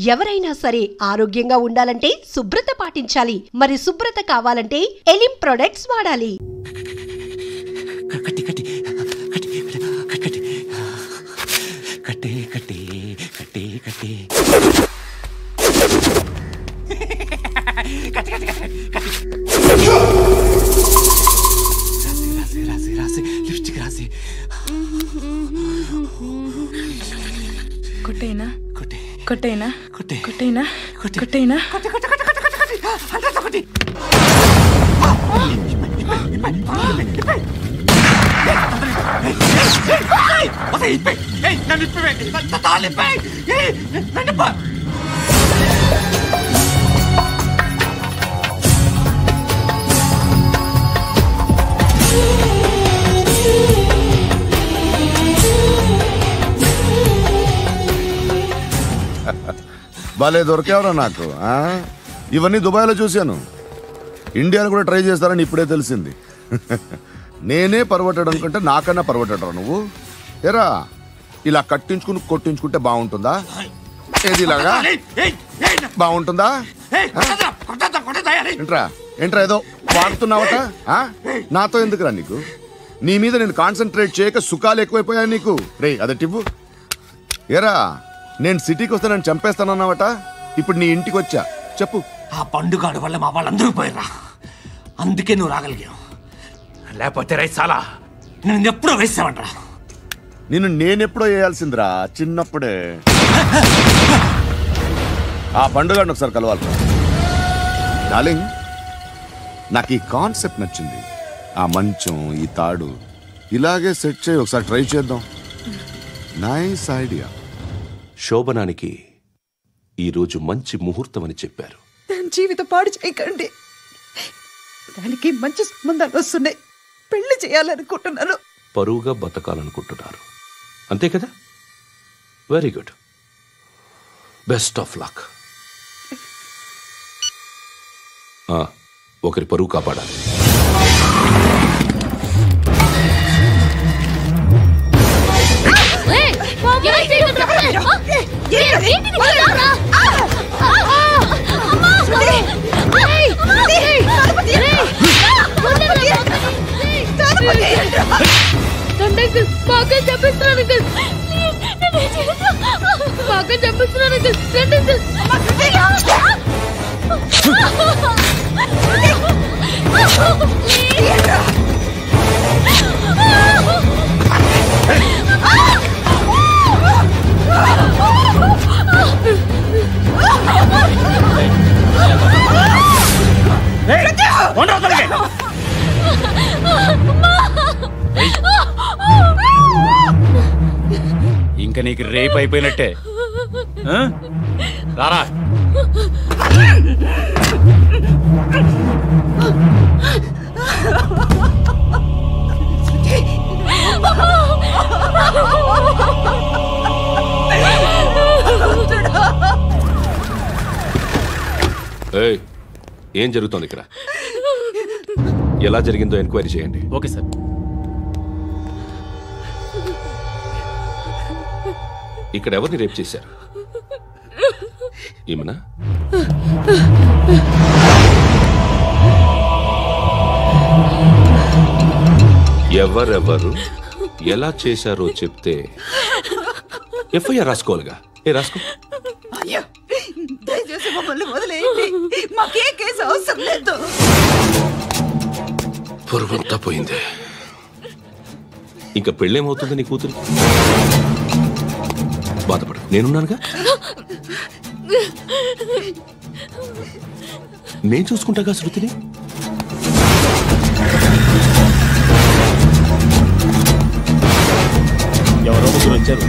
ఎవరైనా సరే ఆరోగ్యంగా ఉండాలంటే శుభ్రత పాటించాలి. మరి శుభ్రత కావాలంటే ఎలిం ప్రొడక్ట్స్ వాడాలి. కొట్టేనా కొట్టేనా కొట్టేనా కొట్టేనా బాలే దొరికేవరా నాకు. ఇవన్నీ దుబాయ్లో చూశాను, ఇండియాలో కూడా ట్రై చేస్తారని ఇప్పుడే తెలిసింది. నేనే పర్వటాడు అనుకుంటే నాకన్నా పర్వటాడరా నువ్వు. ఏరా ఇలా కట్టించుకుని కొట్టించుకుంటే బాగుంటుందా? ఏది ఇలాగా బాగుంటుందా? ఏంట్రా ఏంట్రా ఏదో వాడుతున్నావట? నాతో ఎందుకురా నీకు? నీ మీద నేను కాన్సన్ట్రేట్ చేయక సుఖాలు ఎక్కువైపోయాయి నీకు. రే అదటివ్వు. ఏరా నేను సిటీకి వస్తే నన్ను చంపేస్తానన్నావట, ఇప్పుడు నీ ఇంటికి వచ్చా. చెప్పు. ఆ పండుగాడు వల్ల మా వాళ్ళందరూ పోయిరా, అందుకే నువ్వు రాగలిగావు. లేకపోతే రైసాలా నేను ఎప్పుడో వేసావంటరా. నిన్ను నేనెప్పుడో వేయాల్సిందిరా, చిన్నప్పుడే. ఆ పండుగాడిని ఒకసారి కలవాలి డార్లింగ్. నాకు ఈ కాన్సెప్ట్ నచ్చింది. ఆ మంచం, ఈ తాడు ఇలాగే సెట్ చేయి, ఒకసారి ట్రై చేద్దాం. Nice idea. శోభనానికి ఈరోజు మంచి ముహూర్తం అని చెప్పారు. దాని జీవితం పాడు చేయకండి. దానికి మంచి సంబంధాలు వస్తున్నాయి, పెళ్లి చేయాలనుకుంటున్నాను. పరువుగా బతకాలనుకుంటున్నారు అంతే కదా? Very good, best of luck. ఒకరి పరువు కాపాడాలి. ఇంకా నీకు రేపు అయిపోయినట్టే. రారా. ఏం జరుగుతోంది ఇక్కడ? ఎలా జరిగిందో ఎంక్వైరీ చేయండి. Okay sir. ఇక్కడ ఎవరిని రేప్ చేశారు? ఈమెనా? ఎవరెవరు ఎలా చేశారో చెప్తే ఎఫ్ఐఆర్ రాసుకోవాలిగా. రాసుకో. దయచేసి మమ్మల్ని వదిలేయండి, మాకే కేసు అవసరం లేదు. పొరువంతా పోయింది, ఇంకా పెళ్ళేమవుతుంది నీ కూతురు? బాధపడు, నేనున్నానుగా. నేను చూసుకుంటాగా శృతిని. ఎవరో ముగ్గురు వచ్చారు.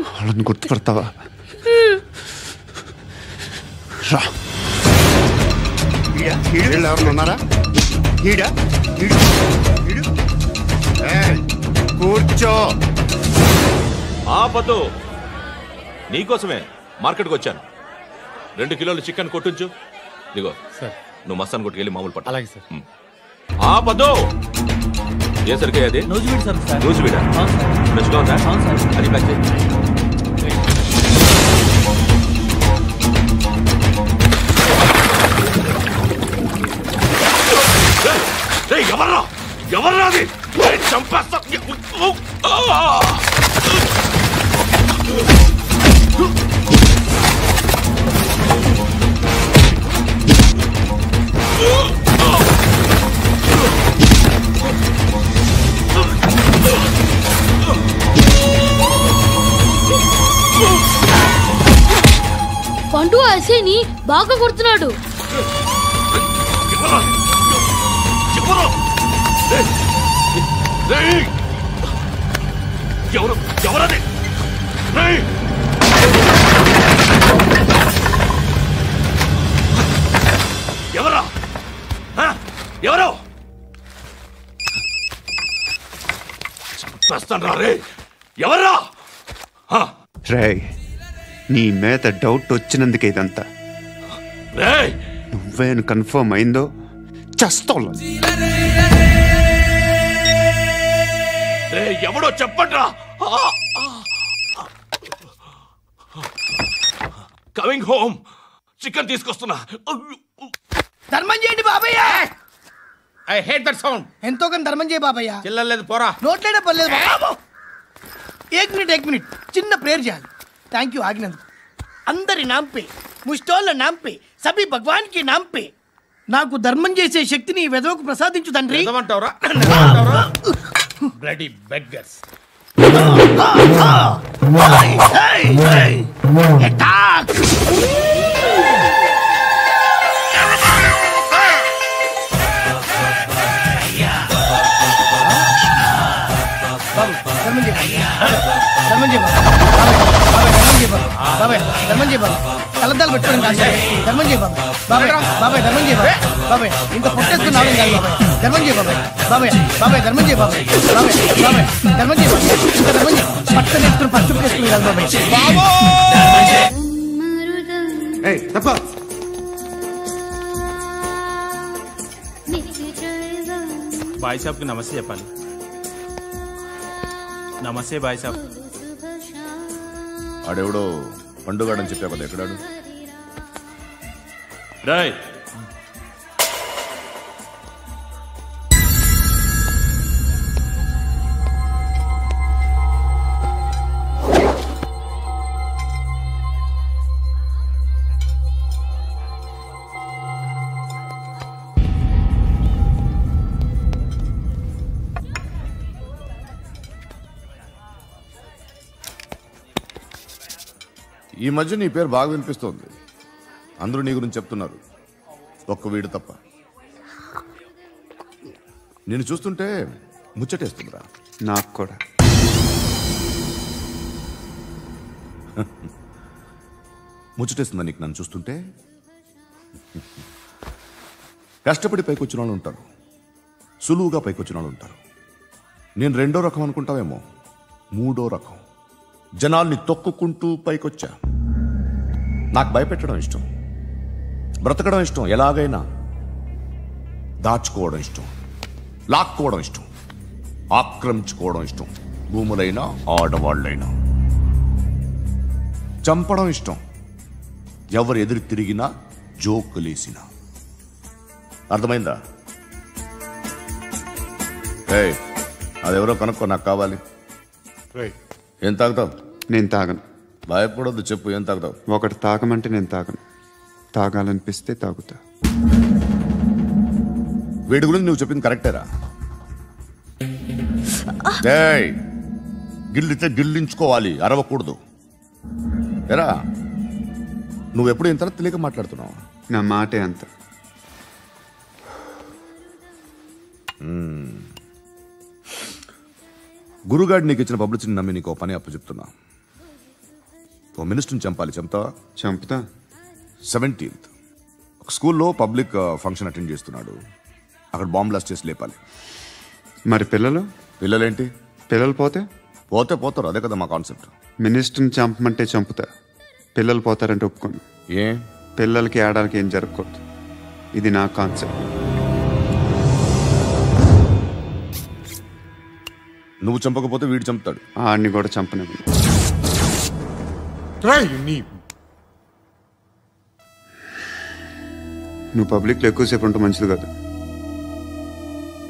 వాళ్ళని గుర్తుపడతావా? రా. ఎవరు ఉన్నారా? కూర్చో. ఆపదు. నీకోసమే మార్కెట్కి వచ్చాను. 2 కిలోలు చికెన్ కొట్టించు. ఇదిగో సార్. నువ్వు మస్తాన్ కొట్టుకెళ్ళి మామూలు పట్టు. అలాగే సార్. ఆపదు. ఏ సరికే అది? నూజివీడు సార్. నూజివీడా? ఫ్రెష్గా ఉందా? అది ప్యాక్ చేయి. ఎవర్రా ఎవర్రా అది? చంపేస్తా. పండు అసేని బాగా కొడుతున్నాడు. ఎవరది? ఎవరా? ఎవరు? చంపేస్తాను రే. ఎవర్రా? రేయ్, నీ మీద డౌట్ వచ్చినందుకే ఇదంతా. నువ్వేను కన్ఫర్మ్ అయిందో చస్తావు. ఎవడో చెప్పండ్రా. Coming home. చికెన్ తీసుకొస్తున్నా. ధర్మం చేయండి బాబయ్య. I hate that sound. ఎంతో కొంత ధర్మం చేయ బాబయ్య. చిల్లలేదు పోరా. నోట్లేనే పర్లేదు బాబు. ఏక్ మినిట్ చిన్న ప్రేయర్ చేయాలి. థ్యాంక్ యూ ఆగినందుకు. అందరి నాంపే, ముష్టోళ్ళ నాంపే, సభి భగవాన్ కి నాంపే నాకు ధర్మం చేసే శక్తిని ఈ వెదవకు ప్రసాదించు తండ్రి. Bloody beggars. కలద్దాలు పెట్టుకోండి కాదు. ధర్మం చేయ బాబాయ్. బాబాయ్ ధర్మం చేయ బాబాయ్. ఇంత పుట్టేసుకుని రావడం కాదు బాబాయ్. ధర్మం చేయ బాబాయ్. బాబాయ్ ధర్మం చేయ బాబాయ్. ధర్మం చేయ ఇంకా ధర్మం చేయ. పట్టణ ఎత్తుకుని పట్టు పుట్టేసుకుని కాదు బాబాయ్. తప్ప బాయ్ సాబ్కి నమస్తే చెప్పాలి. నమస్తే బాయ్ సాబ్. ఆడెవడో పండుగాడని చెప్పా కదా, ఎక్కడాడు? రాయ్. ఈ మధ్య నీ పేరు బాగా వినిపిస్తోంది. అందరూ నీ గురించి చెప్తున్నారు, ఒక్క వీడు తప్ప. నేను చూస్తుంటే ముచ్చటేస్తుందిరా. నాకు కూడా. ముచ్చటేస్తుందా నీకు నన్ను చూస్తుంటే? కష్టపడి పైకొచ్చిన వాళ్ళు ఉంటారు, సులువుగా పైకొచ్చిన వాళ్ళు ఉంటారు. నేను 2వ రకం అనుకుంటావేమో, 3వ రకం. జనాల్ని తొక్కుకుంటూ పైకొచ్చా. నాకు భయపెట్టడం ఇష్టం, బ్రతకడం ఇష్టం, ఎలాగైనా దాచుకోవడం ఇష్టం, లాక్కోవడం ఇష్టం, ఆక్రమించుకోవడం ఇష్టం. భూములైనా ఆడవాళ్ళైనా చంపడం ఇష్టం. ఎవరు ఎదురు తిరిగినా జోకులేసినా. అర్థమైందా? అదెవరో కనుక్కో, నాకు కావాలి. ఏం తాగుతావు? నేను తాగను. భయపడొద్దు, చెప్పు ఏం తాగుతావు? ఒకటి తాగమంటే నేను తాగను. తాగాలనిపిస్తే తాగుతా. వీడి గురించి నువ్వు చెప్పింది కరెక్టేరా? గిల్లితే గిల్లించుకోవాలి, అరవకూడదు. ఎరా, నువ్వెప్పుడు ఇంత తెలియక మాట్లాడుతున్నావు? నా మాటే అంత. గురుగాడు నీకు ఇచ్చిన పబ్లిసిటీని నమ్మి నీకు పని అప్పు చెప్తున్నా. ఓ మినిస్టర్ని చంపాలి, చంపుతావా? చంపుతా. 17th ఒక స్కూల్లో పబ్లిక్ ఫంక్షన్ అటెండ్ చేస్తున్నాడు. అక్కడ బాంబ్ బ్లాస్ట్ చేసి లేపాలి. మరి పిల్లలు? పిల్లలేంటి? పిల్లలు పోతే పోతే పోతారు, అదే కదా మా కాన్సెప్ట్. మినిస్టర్ని చంపమంటే చంపుతా, పిల్లలు పోతారంటే ఒప్పుకోను. ఏ పిల్లలకి ఆడడానికి ఏం జరగకూడదు, ఇది నా కాన్సెప్ట్. నువ్వు చంపకపోతే వీడు చంపుతాడు. ఆడిని కూడా చంపనివ్వను. నువ్వు పబ్లిక్లో ఎక్కువసేపు ఉంటే మంచిది కాదు.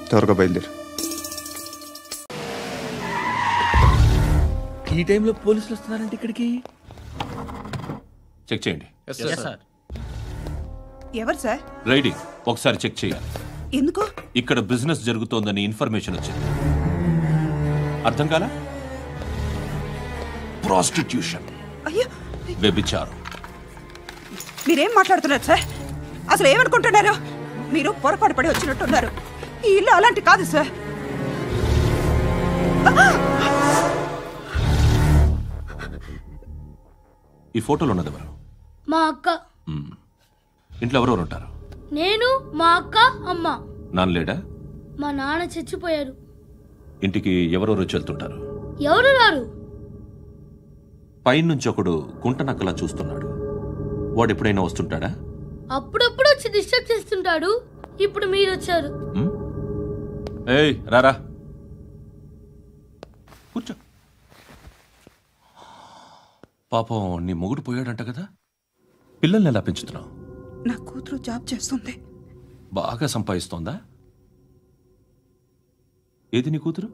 త్వరగా బయలుదేరు. ఈ టైంలో పోలీసులు వస్తున్నారంటే ఇక్కడికి. చెక్ చేయండి. ఎవరు సార్? రైడింగ్ ఒకసారి చెక్ చేయాలి. ఎందుకు? ఇక్కడ బిజినెస్ జరుగుతోందని ఇన్ఫర్మేషన్ వచ్చింది. అర్థం కాలా? ప్రాస్టిట్యూషన్, అయ్యో వ్యభిచారం. మీరేం మాట్లాడుతున్నారు సార్? అసలు ఏమనుకుంటున్నారు? మీరు పొరపాటు పడి వచ్చినట్టున్నారు. ఈ ఇల్లు అలాంటి కాదు సార్. ఈ ఫోటోలో ఉన్నది ఎవరు? మా అక్క. ఇంట్లో ఎవరెవరు ఉంటారు? నేను, మా అక్క, అమ్మ. నాన్న లేడా? మా నాన్న చచ్చిపోయారు. ఇంటికి ఎవరెవరు వచ్చి వెళ్తుంటారు? ఎవరు రారు. పైనుంచి ఒకడు గుంట నక్కలా చూస్తున్నాడు, వాడు ఎప్పుడైనా వస్తుంటాడా? అప్పుడప్పుడు వచ్చి డిస్టర్బ్ చేస్తుంటాడు. ఇప్పుడు మీరు వచ్చారు. ఏయ్ రారా, కూర్చో. పాపం నీ మొగుడు పోయాడంట కదా, పిల్లల్ని ఎలా పెంచుతున్నావు? నా కూతురు జాబ్ చేస్తుంది. బాగా సంపాదిస్తోందా? ఏది నీ కూతురు?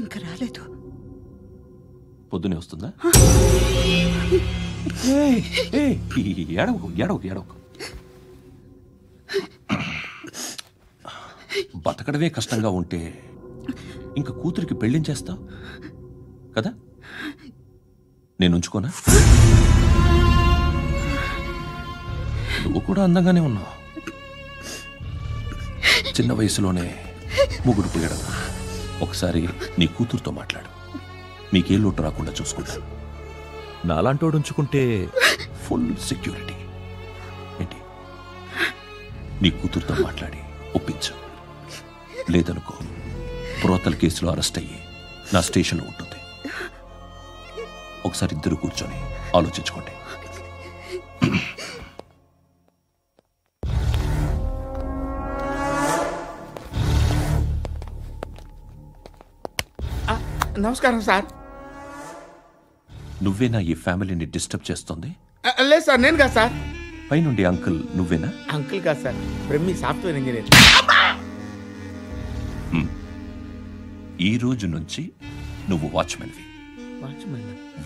ఇంకా రాలేదు. పొద్దునే వస్తుందా? ఏడవకు ఏడవకు ఏడవకు. బతకడమే కష్టంగా ఉంటే ఇంకా కూతురికి పెళ్ళించేస్తావు కదా? నేను ఉంచుకోనా? నువ్వు కూడా అందంగానే ఉన్నావు. చిన్న వయసులోనే ముగ్గురు పోయడం. ఒకసారి నీ కూతురుతో మాట్లాడు, నీకే లోటు రాకుండా చూసుకుంటాను. నాలాంటోడు ఉంచుకుంటే ఫుల్ సెక్యూరిటీ. ఏంటి? నీ కూతురుతో మాట్లాడి ఒప్పించు. లేదనుకో బ్రోతల్ కేసులో అరెస్ట్ అయ్యి నా స్టేషన్లో ఉంటుంది. ఒకసారి ఇద్దరు కూర్చొని ఆలోచించుకోండి. నమస్కారం సార్. నువ్వేనా ఈ ఫ్యామిలీని డిస్టర్బ్ చేస్తుంది? లేదు సార్, నేను కాదు సార్. పైనుండి అంకుల్ నువ్వేనా? అంకుల్ కాదు సార్, బ్రహ్మి సాఫ్ట్వేర్ ఇంజనీర్. ఈ రోజు నుంచి నువ్వు వాచ్మెన్వి.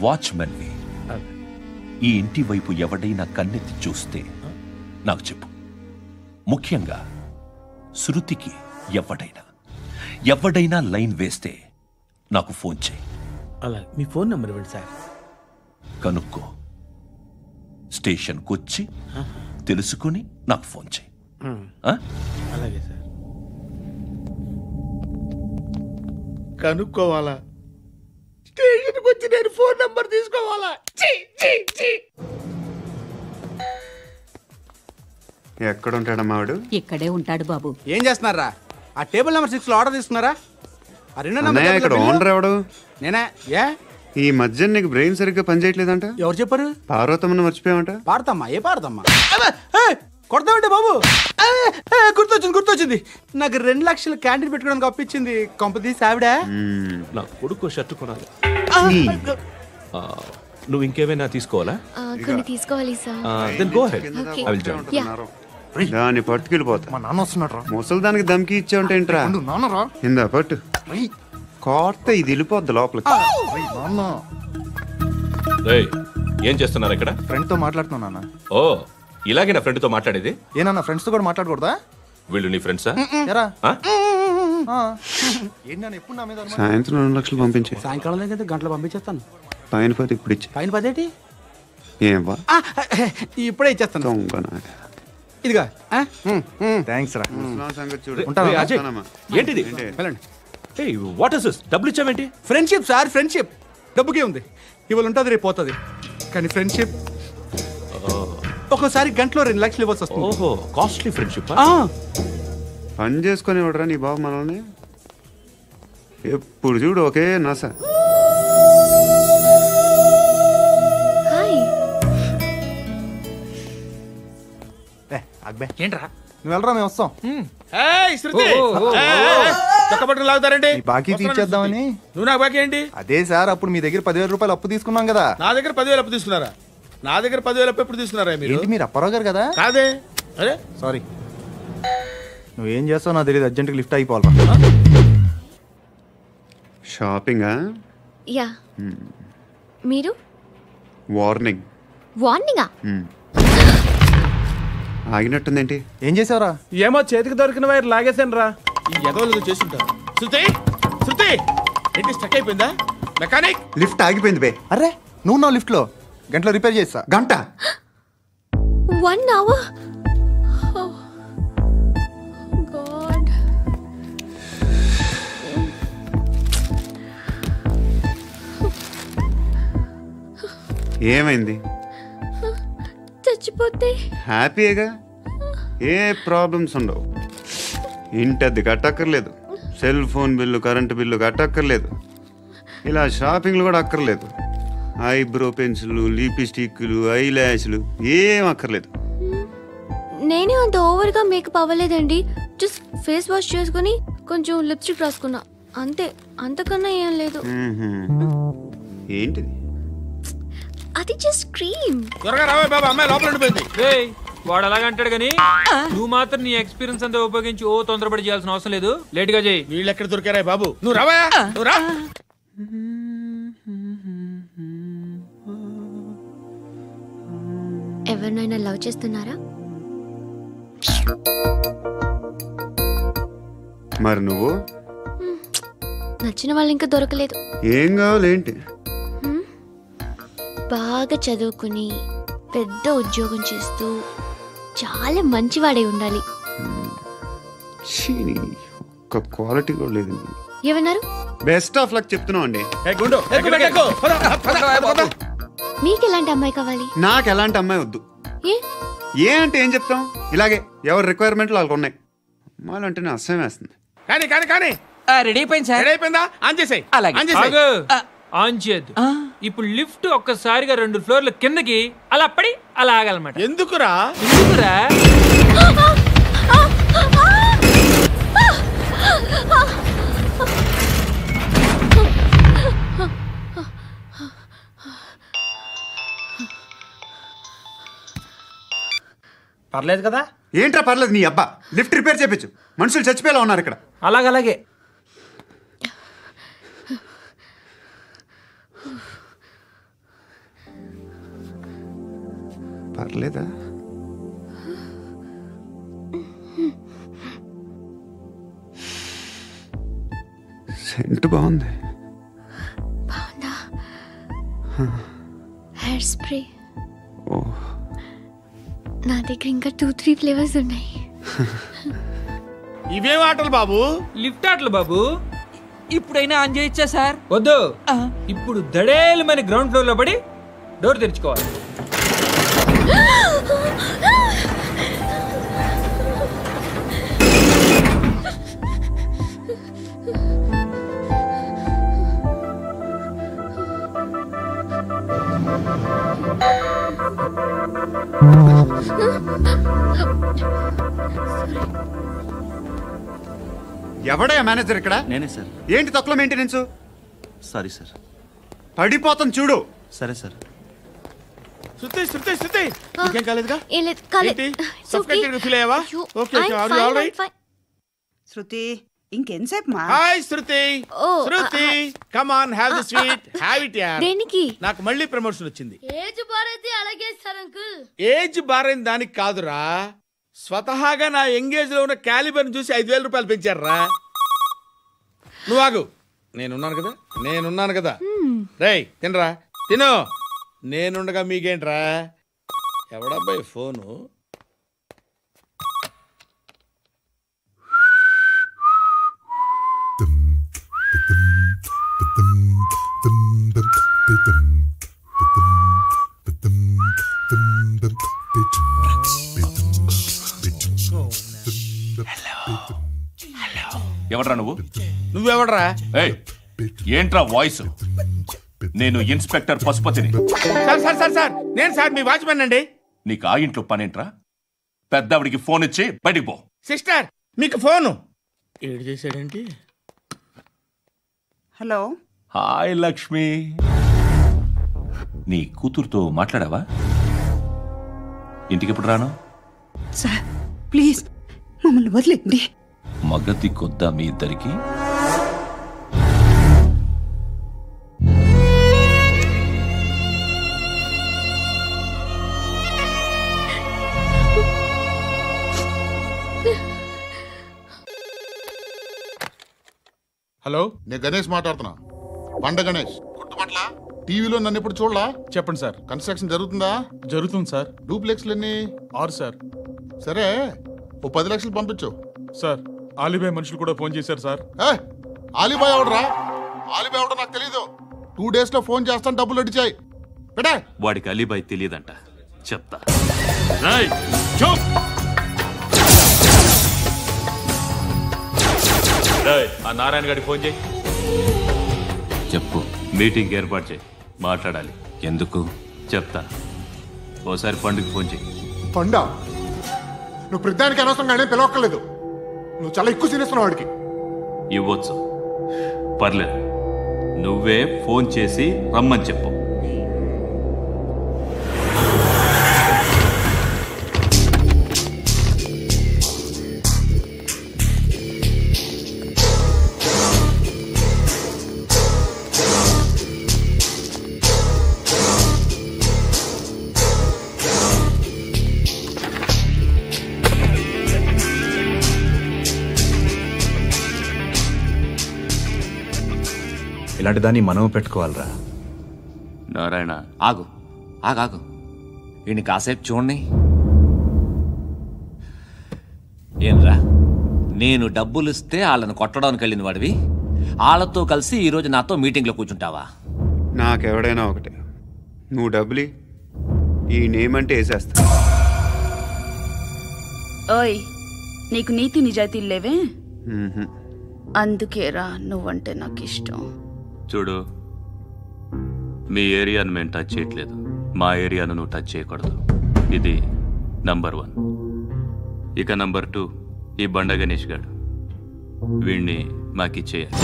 వాచ్మెన్వి. ఈ ఇంటి వైపు ఎవడైనా కన్నెత్తి చూస్తే నాకు చెప్పు. ముఖ్యంగా శృతికి ఎవడైనా లైన్ వేస్తే నాకు ఫోన్ చేయి. అలా మీ ఫోన్ నెంబర్ ఇవ్వండి సార్. కనుక్కో, స్టేషన్కి వచ్చి తెలుసుకుని నాకు ఫోన్ చేయి. అలాగే సార్. కనుక్కోవాలా? స్టేషన్కి వచ్చి నేను ఫోన్ నెంబర్ తీసుకోవాలా? ఎక్కడ ఉంటాడా మావాడు? ఇక్కడే ఉంటాడు బాబు. ఏం చేస్తున్నారా? ఆ టేబుల్ నెంబర్ 6 లో ఆర్డర్ తీసుకున్నారా? ఇక్కడ ఓనర్ ఎవడు? నేనే. ఏ ఈ మధ్య నీకు బ్రెయిన్ సరిగ్గా పనిచేయట్లేదంట. ఎవరు చెప్పారు? పార్వతమ్మను మర్చిపోయామంట. పాడతామ్మా? ఏ పాడతామ్మా? కొడతామంటే బాబు. గుర్తొచ్చింది. నాకు 2 లక్షలు క్యాంటీన్ పెట్టుకోవడానికి అప్పించింది కొంపతీసి ఆవిడ. నా కొడుకు షర్ట్ కొనాలి. నువ్వు ఇంకేమైనా తీసుకోవాలా? కొన్ని తీసుకోవాలి sir. Then go ahead. I will join. దాన్ని పట్టుకెళ్ళిపోతా. మా నాన్న వస్తున్నాడు రా. ముసలి దానికి దమ్కి ఇచ్చావుంటేంట్రా? నాన్నరా ఇందా పట్టు. కోర్త ఇది వెళ్ళిపోద్ది లోపలికి. నాన్న ఏయ్, ఏం చేస్తున్నారు ఇక్కడ? ఫ్రెండ్ తో మాట్లాడుతున్నా నాన్న. ఓ, ఇలాగే నా ఫ్రెండ్తో మాట్లాడేది? ఏనా ఫ్రెండ్స్ తో కూడా మాట్లాడకూడదా? వీళ్ళు నీ ఫ్రెండ్సా? ఎరా ఆ? ఏంటి నాన్న ఎప్పుడు నా మీద సాయంత్రం 2 లక్షలు పంపించే. సాయంకాలం దగ్గర గంటలు పంపించేస్తాను. పైన 10 ఇప్పుడు ఇచ్చే. పైన 10 ఏంటి? ఏం వా ఇప్పుడే ఇచ్చేస్తాను. దొంగనా. ఇదిగా థ్యాంక్స్ రా. ముసలాం సంగతి చూడు. రేయ్, అజయ్, ఏంటిది? వెళ్ళండి. ఏయ్, వాట్ ఇస్ దిస్? డబ్బులు ఇచ్చావేంటి? Friendship sir, friendship. డబ్బుకే ఉంది. ఇవాళ ఉంటుంది, రేపు పోతుంది. కానీ ఫ్రెండ్షిప్ ఒక్కోసారి గంటలో 2 లక్షలు ఇవ్వాల్సి వస్తుంది. ఓహో, కాస్ట్లీ ఫ్రెండ్షిప్. పని చేసుకొని ఇవ్వడరా నీ బాబు మనల్ని? ఎప్పుడు చూడు ఒకే నాస. ఏంట్రా నువ్వు వెళ్ళరా, మేము వస్తాం. లాగుతారండి బాకీ తీర్చేద్దామని. నువ్వు నాకు బాకీ ఏంటి? అదే సార్, అప్పుడు మీ దగ్గర 10,000 రూపాయలు అప్పు తీసుకున్నాం కదా. నా దగ్గర 10,000 అప్పు తీసుకున్నారా? నా దగ్గర 10,000 అప్పు ఎప్పుడు తీసుకున్నారా మీరు? ఏంటి, మీరు అప్పారావు గారు కదా? కాదే. అరే సారీ. నువ్వేం చేస్తావు నాకు తెలియదు, అర్జెంట్గా లిఫ్ట్ అయిపోవాలి. షాపింగా? యా. మీరు? వార్నింగ్. వార్నింగా? ఆగినట్టుందేంటి? ఏం చేసావురా? ఏమో చేతికి దొరికిన వైర్ లాగేసాను రా. ఈ ఎదవలు చేస్తుంటారు. శృతి శృతి ఏంటి స్టక్ అయిపోయిందా? మెకానిక్ లిఫ్ట్ ఆగిపోయింది బే. అరే నువ్వు నా లిఫ్ట్ లో గంటలో రిపేర్ చేస్తా. గంట? 1 hour? Oh God. ఏమైంది? చచ్చిపోతే హ్యాపీగా, ఏ ప్రాబ్లమ్స్ ఉండవు. ఇంటి అద్దె కట్టక్కర్లేదు, cell phone bill, current bill కట్టక్కర్లేదు, ఇలా షాపింగ్లు కూడా అక్కర్లేదు. ఐబ్రో పెన్సిల్లు, లిప్స్టిక్లు, ఐ ల్యాష్లు ఏం అక్కర్లేదు. నేనే అంత ఓవర్గా మేకప్ అవ్వలేదండి. జస్ట్ ఫేస్ వాష్ చేసుకుని కొంచెం లిప్స్టిక్ రాసుకున్నా అంతే, అంతకన్నా ఏం లేదు. ఏంటిది? అది జస్ట్ క్రీమ్. త్వరగా రావే బాబా, అమ్మాయి లోపల ఉండిపోయింది. వాడు అలాగంటాడు కానీ నువ్వు మాత్రం నీ ఎక్స్పీరియన్స్ అంతా ఉపయోగించి తొందరపడి చేయాల్సిన అవసరం లేదు. లేట్ గా చేయి. వీళ్ళు ఎక్కడ దొరికారా బాబు? నువ్వు రావా, నువ్వు రా. ఎవరినైనా లవ్ చేస్తున్నారా? మరి నువ్వు? నచ్చిన వాళ్ళు ఇంకా దొరకలేదు. ఏం కావాలేంటి? బాగా చదువుకుని పెద్ద ఉద్యోగం చేస్తూ చాలా మంచివాడై ఉండాలి. ఒక్క క్వాలిటీ కూడా లేదు. ఏమన్నారు? బెస్ట్ ఆఫ్ లక్ చెప్తున్నావు అండి. మీకు ఎలాంటి అమ్మాయి కావాలి? నాకు ఎలాంటి అమ్మాయి వద్దు. ఏ అంటే ఏం చెప్తాం, ఇలాగే ఎవరి రిక్వైర్మెంట్లు వాళ్ళకు ఉన్నాయి. అమ్మాయిలు అంటేనే అసహ్యం వేస్తుంది. కానీ కానీ కానీ రెడీ అయిపోయింది సార్. రెడీ అయిపోయిందా? ఆన్ చేసేయ్. ఆన్ చేయద్దు. ఇప్పుడు లిఫ్ట్ ఒక్కసారిగా 2 ఫ్లోర్ల కిందకి అలా పడి అలా ఆగాలన్నమాట. ఎందుకురా? ఎందుకురా? పర్లేదు కదా? ఏంట్రా పర్లేదు నీ అబ్బా. లిఫ్ట్ రిపేర్ చేయించు, మనుషులు చచ్చిపోయేలా ఉన్నారు ఇక్కడ. అలాగే పర్లేదా? సెంట్ బాగుంది. బాగుందా? Hair spray. నా దగ్గర ఇంకా 2-3 ఫ్లేవర్స్ ఉన్నాయి. ఇవేం ఆటలు బాబు? లిఫ్ట్ ఆటలు బాబు. ఇప్పుడైనా ఆన్ చేయొచ్చా సార్? వద్దు. ఇప్పుడు దడేలు మన గ్రౌండ్ ఫ్లోర్ లో పడి డోర్ తెరుచుకోవాలి. ఎవడయ్యా మేనేజర్ ఇక్కడ? నేనే సార్. ఏంటి తక్కువ మెయింటెనెన్స్? Sorry sir. పడిపోతాం చూడు. సరే సార్. శృతి శృతి శృతి ఇంకేం కాలేదుగా? శృతి ఇంకెంతసేపు మా? Hi Shruti. Shruti come on have the sweet. Have it యార్. దేనికి? నాకు మళ్ళీ ప్రమోషన్ వచ్చింది. ఏజ్ బారైతే అలాగే సార్ అంకుల్. ఏజ్ బారైన దానికి కాదురా, స్వతహాగా నా ఎంగేజ్ లో ఉన్న క్యాలిబర్ చూసి 5,000 రూపాయలు పెంచారా. నువ్వు ఆగు, నేనున్నాను కదా. రేయ్ తినరా, తిను. నేనుండగా మీకేంట్రా? ఎవడబ్బాయి ఫోను? ఎవడ్రా నువ్వు? నువ్వెవడరా? ఏంట్రా వాయిస్? నేను ఇన్స్పెక్టర్ పశుపతిని. సార్ నేను సార్ మీ వాచ్మెన్ అండి. నీకు ఆ ఇంట్లో పనేంట్రా? పెద్దవిడికి ఫోన్ ఇచ్చి బయటికి పో. సిస్టర్ మీకు ఫోను. ఏడు చేశాడేంటి? హలో. హాయ్ లక్ష్మి. నీ కూతురుతో మాట్లాడావా? ఇంటికి ఎప్పుడు రాను? సార్ ప్లీజ్ మమ్మల్ని వదిలేండి. మగతి కొద్దా మీ ఇద్దరికి? హలో, నేను గణేష్ మాట్లాడుతున్నా. బండ గణేష్ గుర్తుపట్ల? టీవీలో నన్ను ఎప్పుడు చూడలా? చెప్పండి సార్. కన్స్ట్రక్షన్ జరుగుతుందా? జరుగుతుంది సార్. డూప్లెక్స్లు ఎన్ని? 6 సార్. సరే, ఓ 10 లక్షలు పంపించు. సార్ ఆలిబాయ్ మనుషులు కూడా ఫోన్ చేశారు సార్. ఆలిబాయ్ ఎవడరా? ఆలిబాయ్ ఎవడో నాకు తెలీదు. 2 days లో ఫోన్ చేస్తాను, డబ్బులు అడిచాయి. పెడే. వాడికి అలీబాయ్ తెలియదంట, చెప్తా. ఆ నారాయణ గారికి ఫోన్ చేయి. చెప్పు. మీటింగ్ ఏర్పాటు చేయి, మాట్లాడాలి. ఎందుకు చెప్తా. ఓసారి పండుగ ఫోన్ చేయి. పండా, నువ్వు ప్రతిదానికి అనవసరంగానే పిలవక్కర్లేదు. నువ్వు చాలా ఎక్కువ సీనిస్తున్నావు వాడికి. ఇవ్వచ్చు, పర్లేదు. నువ్వే ఫోన్ చేసి రమ్మని చెప్పు. ఇలాంటి దాన్ని మనం పెట్టుకోవాలరా. నారాయణ ఆగు ఆగాగు. ఈయన కాసేపు చూడండి. ఏంరా, నేను డబ్బులు ఇస్తే వాళ్ళని కొట్టడానికి వెళ్ళిన వాడివి, వాళ్ళతో కలిసి ఈరోజు నాతో మీటింగ్లో కూర్చుంటావా? నాకెవడైనా ఒకటే. నువ్వు డబ్బులి, ఈ నేమ్ అంటే వేసేస్తా. ఓయ్, నీకు నీతి నిజాయితీలు లేవే? అందుకేరా నువ్వంటే నాకు ఇష్టం. చూడు, మీ ఏరియాను మేము టచ్ చేయట్లేదు, మా ఏరియాను నువ్వు టచ్ చేయకూడదు. ఇది నంబర్ 1. ఇక నంబర్ 2, ఈ బండ గణేష్ గారు. వీణ్ణి మాకిచ్చేయాలి.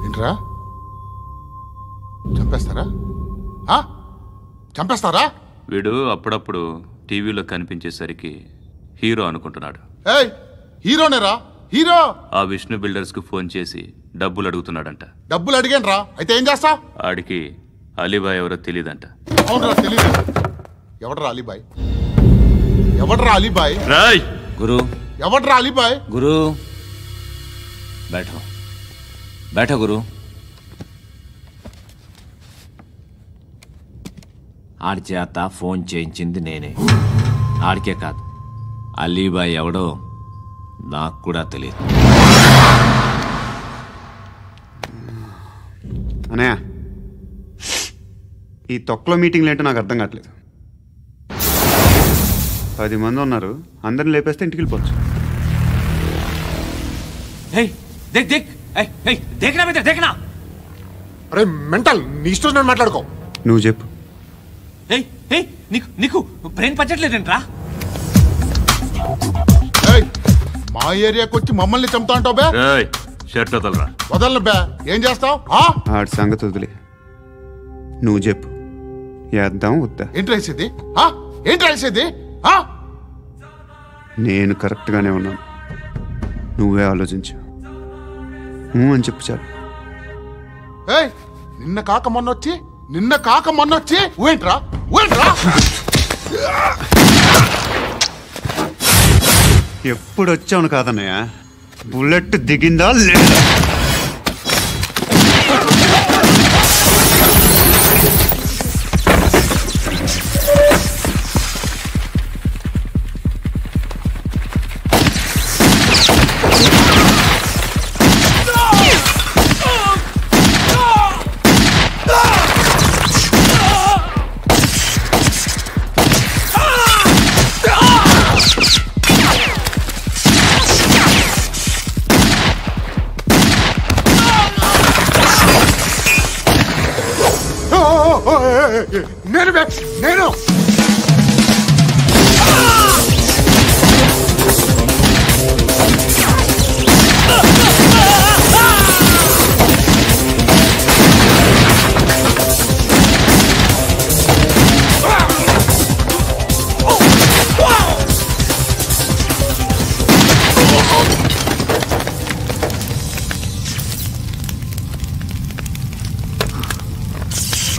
ఏంట్రా, చంపేస్తారా? చంపేస్తారా? వీడు అప్పుడప్పుడు టీవీలో కనిపించేసరికి హీరో అనుకుంటున్నాడు. హీరోనేరా, హీరో. ఆ విష్ణు బిల్డర్స్ కు ఫోన్ చేసి డబ్బులు అడుగుతున్నాడంట. డబ్బులు అడిగాను రా, అయితే ఏం చేస్తా? ఆడికి అలీబాయ్ ఎవరో తెలియదంట. అవునరా, తెలీదు. ఎవడరా అలీబాయ్? ఎవడరా అలీబాయ్? రాయ్ గురు. ఎవడరా అలీబాయ్? గురు బైఠో బైఠో గురు. ఆడి చేత ఫోన్ చేయించింది నేనే. ఆడికే కాదు, అలీబాయ్ ఎవడో నాకు కూడా తెలియదు. అనయ్య, ఈ తొక్కలో మీటింగ్లు ఏంటో నాకు అర్థం కావట్లేదు. 10 మంది ఉన్నారు, అందరిని లేపేస్తే ఇంటికి వెళ్ళిపోవచ్చు. అరే మెంటల్, నీ ఇష్టం నేను మాట్లాడుకో. నువ్వు చెప్పు. నీకు బ్రెయిన్ పచ్చట్లేదంట్రా? మా ఏరియాకి వచ్చి మమ్మల్ని చంపుతా అంటావు బే? షర్ట్ వదలరా. వదలను బే. ఏం చేస్తావు? ఆడి సంగతి వదిలే, నువ్వు చెప్పు. వేద్దాం వద్దా? ఏంటి రాసేది? ఏంటి రాసేది? నేను కరెక్ట్గానే ఉన్నాను, నువ్వే ఆలోచించు. అని చెప్పు చాలు. నిన్న కాక మొన్నొచ్చి ఊయంట్రా. ఎప్పుడు వచ్చావును కాదన్నయ్య, బుల్లెట్ దిగిందా లేదా? నేను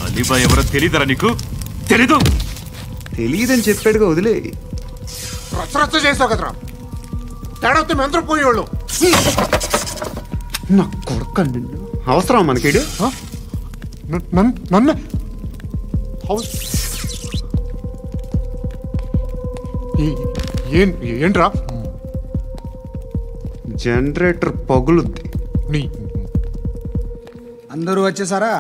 అలీబాయ్ ఎవరో తెలీదరా నీకు? తెలీదు? తెలియదని చెప్పాడుగా, వదిలే. రచ్చ చేసావు కదరా, తేడా వస్తే మెంతరం పోయేవాళ్ళు. నా కొడుకు అవసరం మనకి. నన్ను ఏంట్రా? జనరేటర్ పగులుద్ది. అందరూ వచ్చేసారా?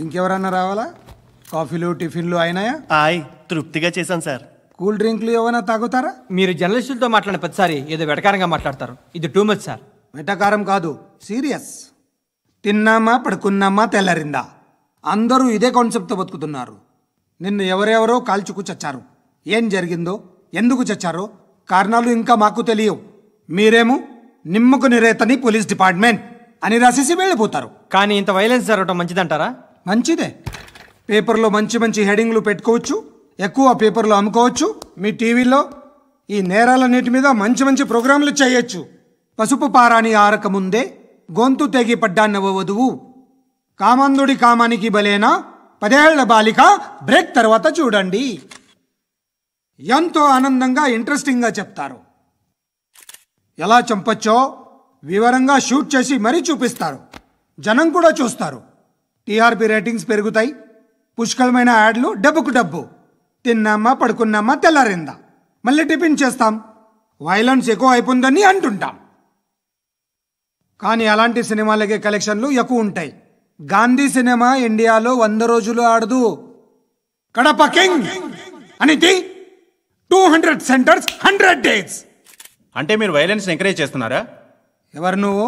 ఇంకెవరన్నా రావాలా? కాఫీలు టిఫిన్లు అయినాయా? తృప్తిగా చేశాను సార్. కూల్ డ్రింక్లు ఏమైనా తాగుతారా? మీరు జర్నలిస్టులతో మాట్లాడిన ప్రతిసారి ఏదో వెటకారంగా మాట్లాడతారు. ఇది టూ మచ్ సార్. వెటకారం కాదు, సీరియస్. తిన్నామా పడుకున్నామా తెల్లరిందా, అందరూ ఇదే కాన్సెప్ట్తో బతుకుతున్నారు. నిన్ను ఎవరెవరో కాల్చుకు చచ్చారు. ఏం జరిగిందో, ఎందుకు చచ్చారో కారణాలు ఇంకా మాకు తెలియవు. మీరేమో నిమ్మకు నిరేతని పోలీస్ డిపార్ట్మెంట్ అని రాసేసి వెళ్ళిపోతారు. కానీ ఇంత వైలెన్స్ జరగటం మంచిదంటారా? మంచిదే. పేపర్లో మంచి మంచి హెడింగ్లు పెట్టుకోవచ్చు, ఎక్కువ పేపర్లు అమ్ముకోవచ్చు. మీ టీవీలో ఈ నేరాలన్నిటి మీద మంచి మంచి ప్రోగ్రాంలు చేయొచ్చు. పసుపు పారాని ఆరక ముందే గొంతు తెగి పడ్డాన్నవ వధువు, కామందుడి కామానికి బలేనా 10 ఏళ్ల బాలిక బ్రేక్ తర్వాత చూడండి. ఎంతో ఆనందంగా ఇంట్రెస్టింగ్గా చెప్తారు. ఎలా చంపచ్చో వివరంగా షూట్ చేసి మరీ చూపిస్తారు. జనం కూడా చూస్తారు. టీఆర్పీ రేటింగ్స్ పెరుగుతాయి. పుష్కలమైన యాడ్లు, డబ్బుకు డబ్బు. తిన్నామా పడుకున్నామా తెల్లారిందా, మళ్ళీ టిఫిన్ చేస్తాం. వైలెన్స్ ఎక్కువ అయిపోయిందని అంటుంటాం. కానీ అలాంటి సినిమాలకే కలెక్షన్లు ఎక్కువ ఉంటాయి. గాంధీ సినిమా ఇండియాలో 100 రోజులు ఆడదు. కడప కింగ్ అనితి 200 సెంటర్స్ 100 డేస్. అంటే మీరు వైలెన్స్ ఎంకరేజ్ చేస్తున్నారా? ఎవరు నువ్వు?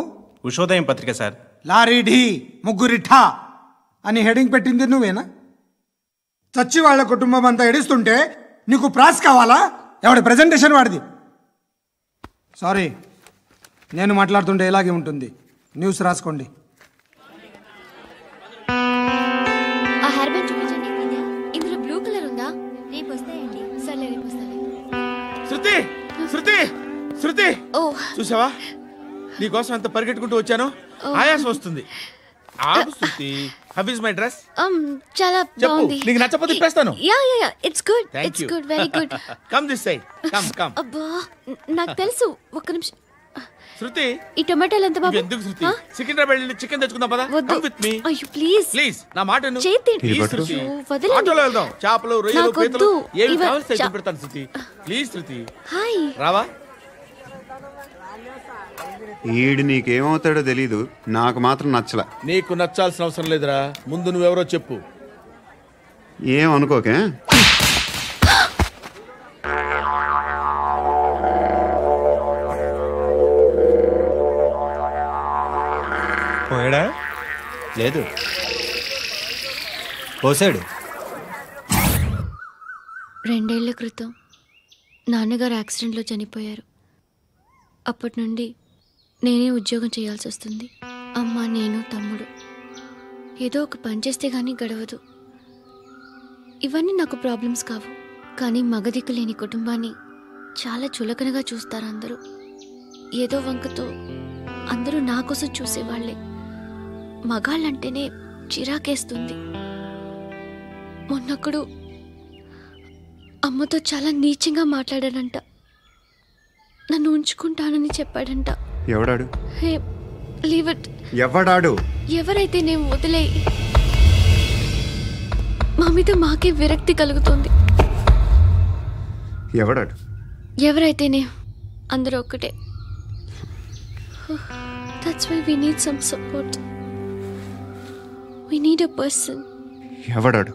ఉషోదయం పత్రిక సార్. లారీ ఢీ ముగ్గురిఠా అని హెడింగ్ పెట్టింది నువ్వేనా? చచ్చి వాళ్ళ కుటుంబం అంతా ఎడుస్తుంటే నీకు ప్రాస్ కావాలా? ఎవడి ప్రెజెంటేషన్ వాడిది. సారీ, నేను మాట్లాడుతుంటే ఇలాగే ఉంటుంది. న్యూస్ రాసుకోండి. ఆ హెయిర్ బ్యాండ్ చూపించండి. ఇందులో బ్లూ కలర్ ఉందా? రేపు వస్తాయండి. సర్లే, రేపు వస్తాయి. శృతి శృతి శృతి, చూసావా నీకోసం ఎంత పరిగెట్టుకుంటూ వచ్చాను. ఆయాసం వస్తుంది. ఆగు Shruthi. How is my dress? చాలా బాగుంది. నీకు నచ్చకపోతే తిప్పేస్తాను. Yeah it's good. It's good, very good. Come this side. Come. అబ్బా, నాకు తెలుసు. ఒక్క నిమిషం. శృతి, ఈ టొమాటోలు ఎంత బాబు? ఎందుకు శృతి? సికింద్రాబాద్ వెళ్ళి చికెన్ తెచ్చుకుందాం పద. Come with me. అయ్యో ప్లీజ్ ప్లీజ్, నా మాట విను. ప్లీజ్ శృతి, వదలండి. ఆటోలో వెళ్దాం. చేపలు, రొయ్యలు, పీతలు ఏమి కావాల్సి చా- పెడతాను శృతి. Please Shruti. హాయ్. రావా? ఈడు నీకేమవుతాడో తెలీదు, నాకు మాత్రం నచ్చలా. నీకు నచ్చాల్సిన అవసరం లేదురా. ముందు నువ్వెవరో చెప్పు. ఏమనుకోకే. పోయాడా? లేదు, పోసాడు. 2 ఏళ్ల క్రితం నాన్నగారు యాక్సిడెంట్లో చనిపోయారు. అప్పటి నుండి నేనే ఉద్యోగం చేయాల్సి వస్తుంది. అమ్మ, నేను, తమ్ముడు ఏదో ఒక పని చేస్తే కానీ గడవదు. ఇవన్నీ నాకు ప్రాబ్లమ్స్ కావు. కానీ మగదిక్కు లేని కుటుంబాన్ని చాలా చులకనగా చూస్తారు అందరూ. ఏదో వంకతో అందరూ నా కోసం చూసేవాళ్లే. మగాళ్ళంటేనే చిరాకేస్తుంది. మొన్నొక్కడు అమ్మతో చాలా నీచంగా మాట్లాడాడంట. నన్ను ఉంచుకుంటానని చెప్పాడంట. ఎవడాడు? హే, లీవ్ ఇట్. ఎవడాడు? ఎవరైతే నేను వదిలే. మా మీద మాకే విరక్తి కలుగుతుంది. ఎవడాడు? ఎవరైతేనే అందరూ ఒక్కటే. That's why we need some support. We need a person. ఎవడాడు?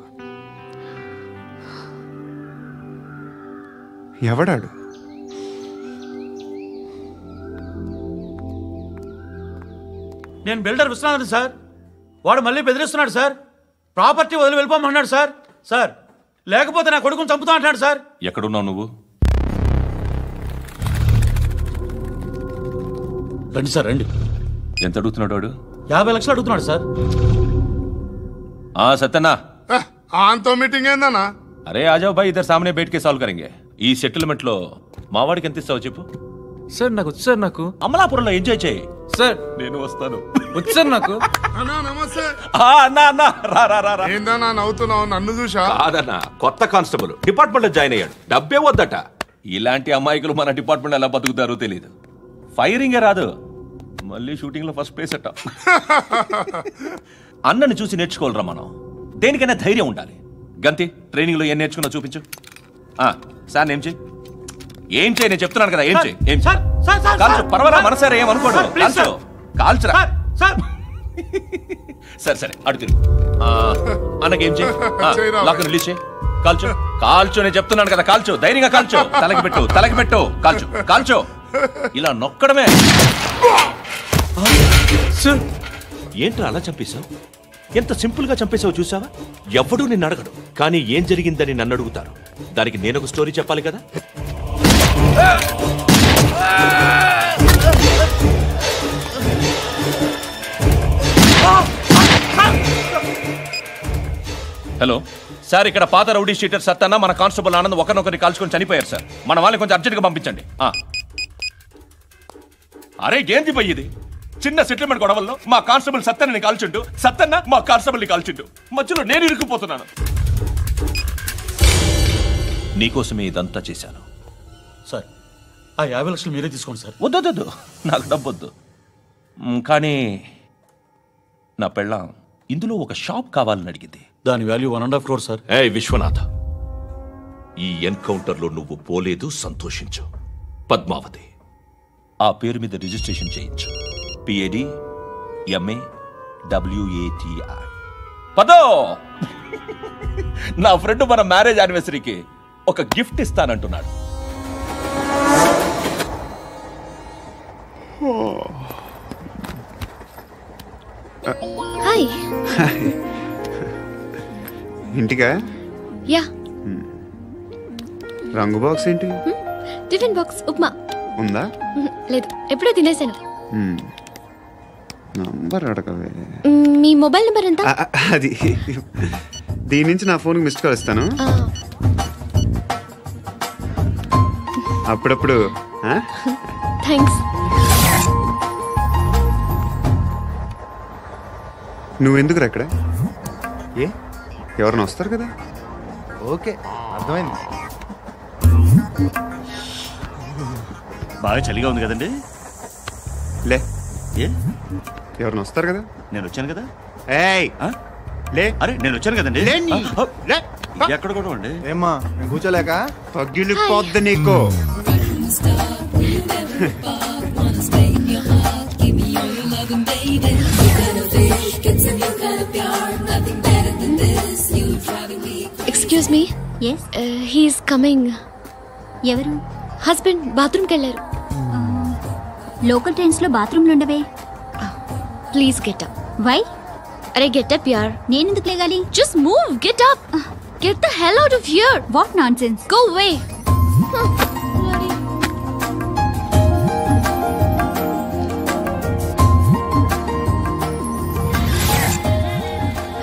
ఎవడాడు? నేను బిల్డర్ విశ్వనాథన్ సార్. వాడు మళ్ళీ బెదిరిస్తున్నాడు సార్. ప్రాపర్టీ వదిలి వెళ్ళిపోమన్నాడు సార్. సార్ లేకపోతే నా కొడుకుని చంపుతా అంటున్నాడు సార్. ఎక్కడున్నావు నువ్వు? రండి సార్ రండి. ఎంత అడుగుతున్నాడు వాడు? 50 లక్షలు అడుగుతున్నాడు సార్. సత్యనా ఆంతో మీటింగ్ ఏందన్నా? అరే ఆజావ్ భాయ్ ఇద్దరు సామనే బయట కే సాల్వ్ కరెంగే. ఈ సెటిల్మెంట్ లో మావాడికి ఎంత ఇస్తావు చెప్పు. సార్ నాకు వచ్చు సార్. నాకు అమలాపురంలో ఎంజాయ్ చేయి సార్. నేను వస్తాను. వచ్చు సార్ నాకు. అన్నా నమస్తే. అన్నా రా. ఏందన్నా నవ్వుతున్నావు? నన్ను చూసా? కాదన్నా, కొత్త కానిస్టేబుల్ డిపార్ట్మెంట్ లో జాయిన్ అయ్యాడు. డబ్బే వద్దట. ఇలాంటి అమాయకులు మన డిపార్ట్మెంట్ ఎలా బతుకుతారో తెలియదు. ఫైరింగే రాదు, మళ్ళీ షూటింగ్ లో ఫస్ట్ ప్లేస్ అట్ట. అన్నని చూసి నేర్చుకోవాలరా మనం. దేనికైనా ధైర్యం ఉండాలి. గంతి ట్రైనింగ్ లో ఏం నేర్చుకున్నా చూపించు. సార్ ఏం చేయి నేను చెప్తున్నాను కదా. ఏం చేయి కాల్చు. పర్వాలా మనసారా ఏమనుకోడు. కాల్చు కాల్చురా. సరే అడు తిరుగు. అన్నకేం చేయి. లాక్ రిలీజ్ చేయి. కాల్చు నేను చెప్తున్నాను కదా. కాల్చు, ధైర్యంగా కాల్చు. తలకి పెట్టు. కాల్చు. ఇలా నొక్కడమే. ఏంట్రా అలా చంపేశావు? ఎంత సింపుల్ గా చంపేశావు చూసావా? ఎవడూ నిన్ను అడగడు, కానీ ఏం జరిగిందని నన్ను అడుగుతారు. దానికి నేను ఒక స్టోరీ చెప్పాలి కదా. హలో సార్, ఇక్కడ పాత రౌడీ షీటర్ సత్తన్న మన కానిస్టేబుల్ ఆనంద్ ఒకరినొకరిని కాల్చుకొని చనిపోయారు సార్. మన వాళ్ళని కొంచెం అర్జెంట్గా పంపించండి. అరే ఏంది పోయి ఇది? చిన్న సెటిల్మెంట్ గొడవల్లో మా కానిస్టేబుల్ సత్తన్నని కాల్చుండు, సత్తన్న మా కానిస్టేబుల్ని కాల్చుండు. మధ్యలో నేను ఇరుక్కుపోతున్నాను. నీకోసమే ఇదంతా చేశాను సార్. ఆ 50 లక్షలు మీరే తీసుకోండి సార్. వద్దొద్దు, నాకు డబ్బొద్దు. కానీ నా పెళ్ళాం ఇందులో ఒక షాప్ కావాలని అడిగింది. దాని వాల్యూ 1.5 crore సార్. విశ్వనాథ, ఈ ఎన్కౌంటర్లో నువ్వు పోలేదు, సంతోషించు. పద్మావతి ఆ పేరు మీద రిజిస్ట్రేషన్ చేయించు. PAD MA WATI. పదో, నా ఫ్రెండ్ మన మ్యారేజ్ యానివర్సరీకి ఒక గిఫ్ట్ ఇస్తానంటున్నాడు. హాయ్. ఇంటికా? యా. రంగు బాక్స్ ఏంటి? టిఫిన్ బాక్స్ ఉప్మా ఉందా? లేదు, ఎప్పుడో తినేసాను. నంబర్ అడగవే. మీ మొబైల్ నెంబర్ ఎంత? అది దీని నుంచి నా ఫోన్కి మిస్డ్ కాల్ ఇస్తాను. అప్పుడప్పుడు. థ్యాంక్స్. నువ్వెందుకురా ఇక్కడ? ఎవరైనా వస్తారు కదా. ఓకే, అర్థమైంది. బాగా చలిగా ఉంది కదండి. లే, ఎవరైనా వస్తారు కదా. నేను వచ్చాను కదా. లే, అరే నేను వచ్చాను కదండి. ఎక్కడ కూడా ఉండి ఏమ్మా నేను కూర్చోలేక తగ్గిలిపోద్ది నీకు. Excuse me. He's coming. ఎవరు? హస్బెండ్ బాత్రూమ్కి వెళ్ళారు. లోకల్ ట్రైన్స్ లో బాత్రూమ్లు ఉండవే. Please get up. వై? అరే గెట్ అప్ యార్. నేను ఎందుకు లేగాలి? Just move, get up. Get the hell out of here. What nonsense. Go away.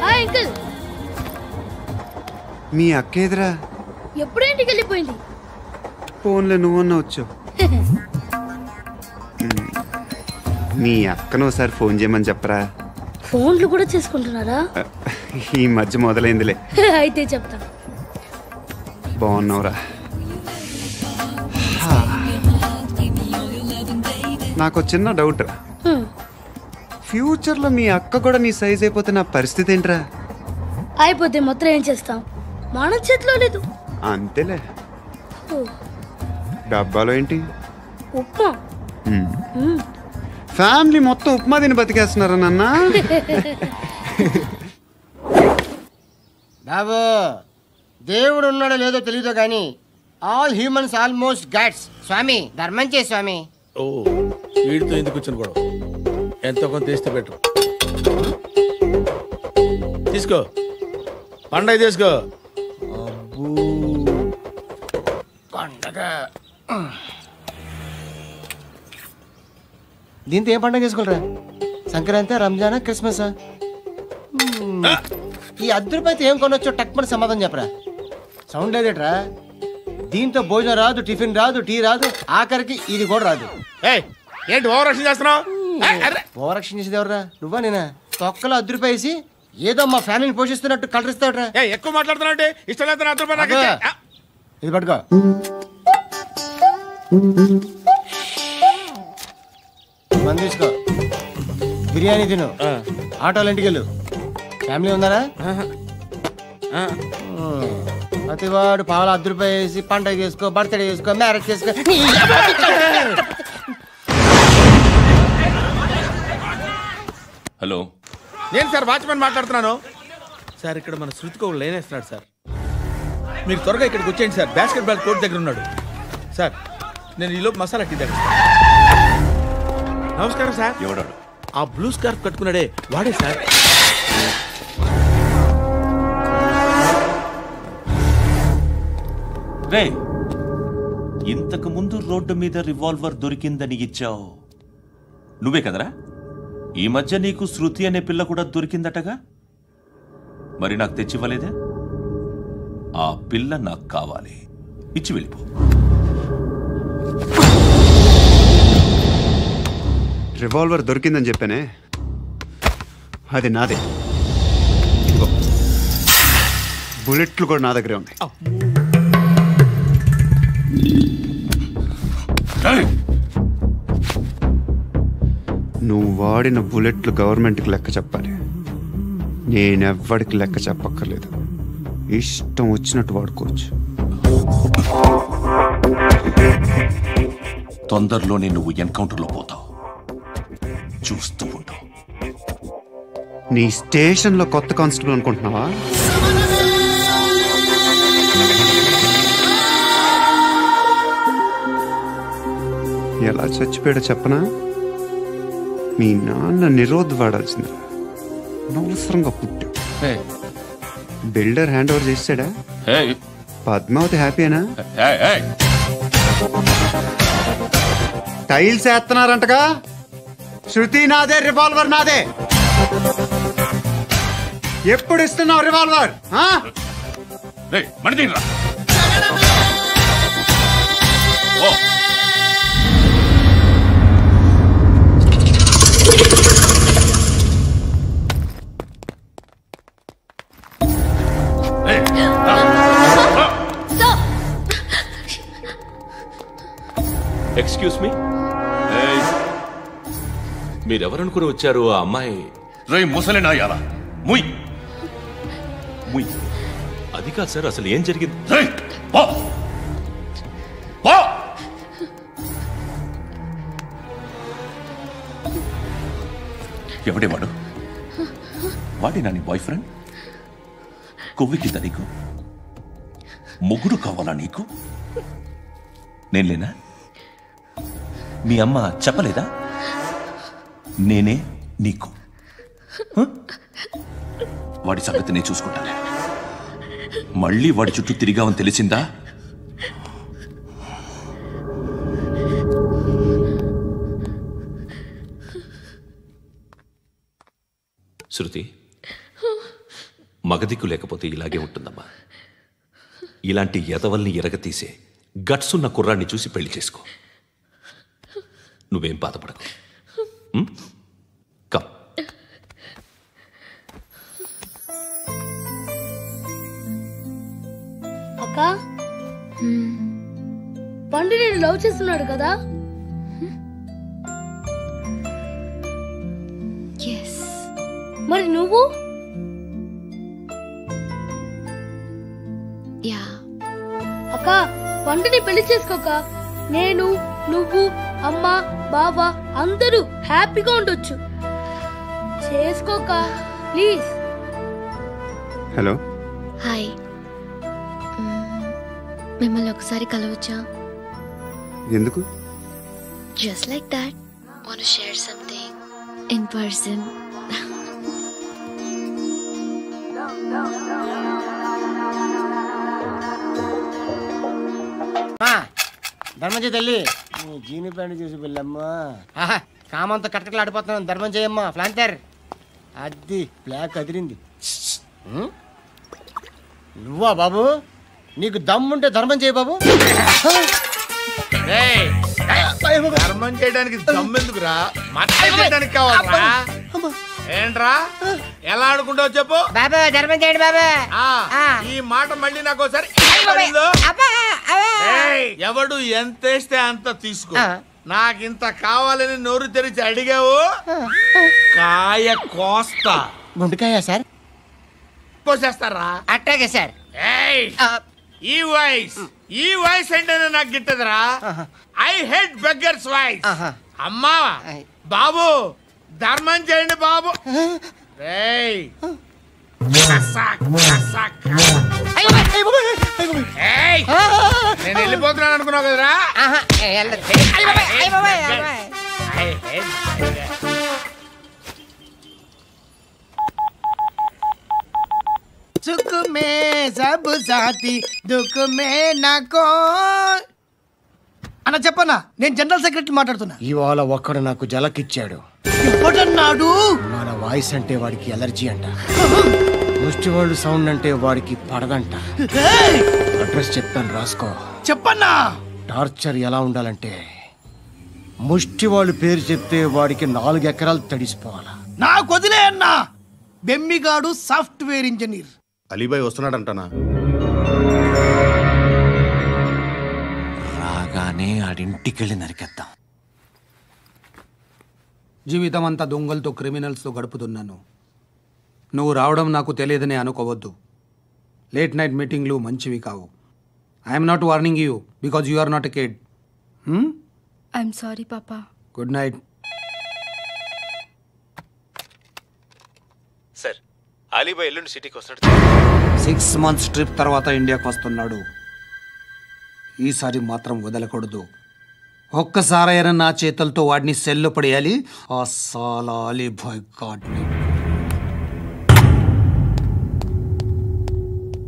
Hi uncle. మీ అక్క ఎదురా? ఎప్పుడు ఇంటికి వెళ్ళిపోయింది. ఫోన్లో నువ్వన్నా వచ్చు. మీ అక్కను ఒకసారి ఫోన్ చేయమని చెప్పరా. ఫోన్లు కూడా చేసుకుంటున్నారా? ఈ మధ్య మొదలైందిలే. అయితే చెప్తా. బాగున్నావురా? నాకు చిన్న డౌట్. ఫ్యూచర్లో మీ అక్క కూడా నీ సైజ్ అయిపోతే నా పరిస్థితి ఏంట్రా? అయిపోతే మొత్తం ఏం చేస్తాం, మన చేతిలో లేదు. అంతేలే. డబ్బాలో ఏంటి? ఉప్మా. ఫ్యామిలీ మొత్తం ఉప్మా తిని బతికేస్తున్నారా నాన్న? బాబు, దేవుడు ఉన్నాడో లేదో తెలియదు కానీ ఆల్ హ్యూమన్స్ ఆల్మోస్ట్ గాడ్స్. స్వామి ధర్మం చే స్వామి. ఓ, వీడితో ఎందుకు వచ్చిన గొడవ? ఎంతో కొంత తీస్తే పెట్టు. తీసుకో, పండగ తీసుకో. దీంతో ఏం పండుగ చేసుకోలేరా? సంక్రాంతి, రంజానా, క్రిస్మసా? ఈ ₹10 ఏం కొనొచ్చో టక్మని సమాధానం చెప్పరా. సౌండ్ లేదేట్రా? దీంతో భోజనం రాదు, టిఫిన్ రాదు, టీ రాదు, ఆఖరికి ఇది కూడా రాదు. ఏంటి ఓవర్ యాక్షన్ చేస్తున్నావు? ఓవర్ యాక్షన్ చేసేది ఎవరా? నువ్వా నేనా? తొక్కలో ₹10 వేసి ఏదో మా ఫ్యామిలీని పోషిస్తున్నట్టు కలరిస్తావుట్రా. ఎక్కువ మాట్లాడుతున్నావు. ఇష్టం లేదు ₹10 ఇది పట్టుకో. మంది తీసుకో, బిర్యానీ తిను, ఆటోలు ఇంటికి వెళ్ళు. ఫ్యామిలీ ఉన్నారా? ప్రతివాడు పావులు ₹10 వేసి పండగ చేసుకో, బర్త్డే చేసుకో, మ్యారేజ్ చేసుకో. హలో, నేను సార్ వాచ్మెన్ మాట్లాడుతున్నాను సార్. ఇక్కడ మన శృతికో లేనేస్తున్నాడు సార్. మీరు త్వరగా ఇక్కడికి వచ్చేయండి సార్. బాస్కెట్ బాల్ కోర్ట్ దగ్గర ఉన్నాడు సార్. నేను ఈలోపు మసాలా టీ దగ్గర. నమస్కారం సార్. ఎవడాడు? ఆ బ్లూ స్కార్ఫ్ కట్టుకున్నాడే వాడే సార్. రే, ఇంతకు ముందు రోడ్డు మీద రివాల్వర్ దొరికిందని ఇచ్చావు నువ్వే కదరా? ఈ మధ్య నీకు శృతి అనే పిల్ల కూడా దొరికిందటగా? మరి నాకు తెచ్చివ్వలేదే? ఆ పిల్ల నాకు కావాలి, ఇచ్చి వెళ్ళిపో. రివాల్వర్ దొరికిందని చెప్పానే, అది నాదే. బుల్లెట్లు కూడా నా దగ్గరే ఉన్నాయి. నువ్వు వాడిన బుల్లెట్లు గవర్నమెంట్కి లెక్క చెప్పాలి. నేనెవ్వడికి లెక్క చెప్పక్కర్లేదు. ఇష్టం వచ్చినట్టు వాడుకోవచ్చు. తొందరలోనే నువ్వు ఎన్కౌంటర్లో పోతావు, చూస్తూ ఉంటావు. నీ స్టేషన్లో కొత్త కానిస్టేబుల్ అనుకుంటున్నావా? ఎలా చచ్చిపోయాడో చెప్పనా? మీ నాన్న నిరోధ్ వాడాల్సింది. అనవసరంగా పుట్టాడు. బిల్డర్ హ్యాండ్ ఓవర్ చేసాడా? పద్మావతి హ్యాపీనా? టైల్స్ వేస్తున్నారంటగా. శృతి నాదే, రివాల్వర్ నాదే. ఎప్పుడు ఇస్తున్నావు రివాల్వర్? ఎక్స్క్యూజ్ మీ, మీరెవరనుకుని వచ్చారు? ఆ అమ్మాయి రేయ్ ముసలినాయాలా, ముయ్ ముయ్. అది కాదు సార్, అసలు ఏం జరిగింది? ఎవడే వాడు? వాడి నా నీ బాయ్ ఫ్రెండ్? కొవ్వికింద నీకు? ముగ్గురు కావాలా నీకు? నేను లేనా? మీ అమ్మ చెప్పలేదా? నేనే నీకు. వాడి సంగతి నేను చూసుకుంటాను. మళ్ళీ వాడి చుట్టూ తిరిగావని తెలిసిందా? శృతి, మగదిక్కు లేకపోతే ఇలాగే ఉంటుందమ్మా. ఇలాంటి ఎదవల్ని ఎరగతీసే గట్స్ ఉన్న కుర్రాన్ని చూసి పెళ్లి చేసుకో. నువ్వేం బాధపడకు. కమ్. అక్క, పండు నేను లవ్ చేస్తున్నాడు కదా? మరి నువ్వు? అక్క, పండుని పెళ్లి చేసుకోక నేను, నువ్వు, అమ్మ, బావ అందరూ హ్యాపీగా ఉండొచ్చు. చేసుకోక ప్లీజ్. Hello, hi. మిమ్మల్ని ఒకసారి కలవచ్చా? ఎందుకు? Just like that. Want to share something in person. Dharmanjaya తల్లి, జీని ప్యాంట్ చూసి వెళ్ళమ్మా. కామంతో కట్టకలాడిపోతున్నాను. ధర్మం చేయమ్మా ఫ్లాంటర్. అది బ్లాక్ అదిరింది. నువ్వా బాబు? నీకు దమ్ముంటే ధర్మం చేయ బాబు. ధర్మం చేయడానికి దమ్మెందుకురా? మతం చేయడానికి కావాలరా? ఏంట్రా ఎలా ఆడుకుంటావు చెప్పు. బాబా ధర్మం చేయండి బాబా. ఈ మాట మళ్ళీ నాకు ఒకసారి ఎవడు ఎంత వేస్తే అంత తీసుకో. నాకింత కావాలని నోరు తెరిచి అడిగావు, కాయ కోస్తా. గుండెకాయ సార్? కోసేస్తారా? అట్టాగే సార్. ఈ వాయిస్ అంటేనే నాకు గిట్టదురా. I hate beggars voice. అమ్మా బాబు ధర్మం చేయండి బాబు. నేను వెళ్ళిపోతున్నాను అనుకున్నావు కదరా. సుఖ మే సబ్ సాథీ దుఃఖ మే నాకో. అన్న చెప్పన్నా, నేను జనరల్ సెక్రటరీ మాట్లాడుతున్నా. ఇవాళ ఒక్కడు నాకు జలకిచ్చాడు. ఎవడన్నాడు? మన వాయిస్ అంటే వాడికి ఎలర్జీ అంట. ముష్టి వాళ్ళు సౌండ్ అంటే వాడికి పడదంట. అడ్రస్ చెప్తాను రాసుకో. చెప్పన్నా. టార్చర్ ఎలా ఉండాలంటే ముష్టి వాళ్ళు పేరు చెప్తే వాడికి 4 ఎకరాలు తడిసిపోవాలా. నాకు వదిలే అన్నా. బెమ్మిగాడు సాఫ్ట్వేర్ ఇంజనీర్. అలీబాయ్ వస్తున్నాడంటనా? రాగానే ఆడింటికెళ్ళి నరికేద్దాం. జీవితం అంతా దొంగలతో క్రిమినల్స్తో గడుపుతున్నాను. నువ్వు రావడం నాకు తెలియదని అనుకోవద్దు. లేట్ నైట్ మీటింగ్లు మంచివి కావు. I'm not warning you because you are not a kid. I'm sorry పాపా. Good night. సార్ అలీబాయ్ ఎల్లుండి సిటీకి వస్తాడు. 6 months ట్రిప్ తర్వాత ఇండియాకి వస్తున్నాడు. ఈసారి మాత్రం వదలకూడదు. ఒక్కసారైనా నా చేతులతో వాడిని సెల్లు పడేయాలి. ఆ సాలా అలీబాయ్ గాడ్ని.